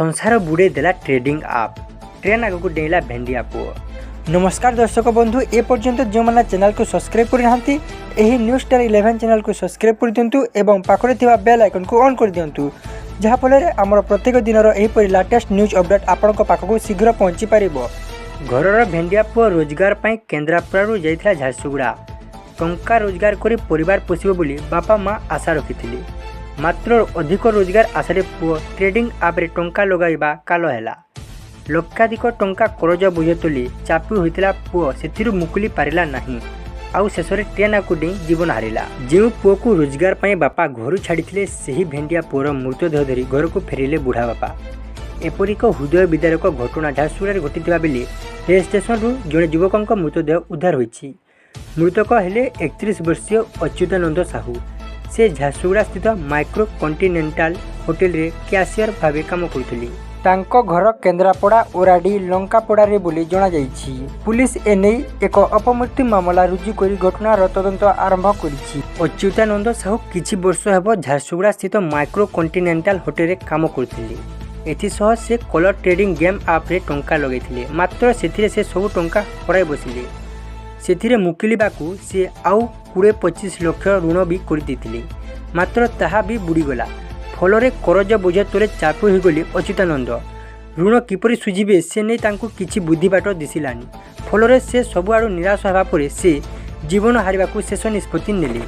संसार बुड़े देला ट्रेडिंग आप ट्रेन आगक डेला भेंडिया पुओ। नमस्कार दर्शक बंधु, ए पर्यंत जो मैंने चैनल को सब्सक्राइब करना न्यूज स्टार 11 चैनल को सब्सक्राइब कर दिंतु एवं पाखरे थिबा बेल आइकन को ऑन कर दिंतु, जहाँफल आमर प्रत्येक दिन यहीपरि लेटेस्ट न्यूज अपडेट आपण पाखक शीघ्र पहुँची पार। घरर भेंडिया पुओ रोजगार पाई केन्द्रापड़ारू जाइथिला झारसुगुड़ा। टंका रोजगार करी परिवार पोषिब बोली बापा माँ आशा रखिथिले, मात्र अधिक रोजगार आशारे पुओ ट्रेडिंग आप्रे टंका लगाइबा काल हैला। लक्षाधिक टंका करज बोझ तुली चापी होइतिला पुओ सेथिरु मुकुली पारिला नाही, आउ शेषरे ट्रेन आकु डेई जीवन हारिला। जो पुओ को रोजगार पाई बापा घर छाड़िथिले सेही भेंडिया पुओर मृतदेह धरी घर को फेरिले बुढ़ा बापा। एपरिक हृदय विदारक घटना झारसुगुड़ा घटिथिबा बेले रेल स्टेशन रु जड़े युवक मृतदेह उद्धार होइछि। मृतक हेले 31 वर्षीय अच्युतानंद साहू। से झारसुगुड़ा स्थित माइक्रो कॉन्टिनेंटाल होटेल रे कैशियर भावे काम करथिले। तांको घर केन्द्रापड़ा ओराडी लंकापड़ा रे बोली जना जाइछि। पुलिस एने एक अपमृत्यु मामला रुजु करी घटनार तदंत आरंभ करिछि। अच्युतानंद साहू किछि वर्ष हेब झारसुगुड़ा स्थित माइक्रो कॉन्टिनेंटाल होटेल रे काम करथिले। एथिसह से कलर ट्रेडिंग गेम आप रे टंका लगैथिले, मात्र सेथिरे से सब टंका हराई बसिले। सेथिरे मुकिलिबाकू से आउ 20-25 लाख ऋण भी कर देथिले, मात्र ताहा भी बुड़ीगला। फलरे करज बोझ तले चापी होगले अच्युतानंद। ऋण किपरि सुझिबे से नहीं तांकू किछि बुद्धि बाट दिसिलानी। फलरे से सबुआड़ू निराश होगा पर से जीवन हारिबाकू शेष निष्पत्ति नेले।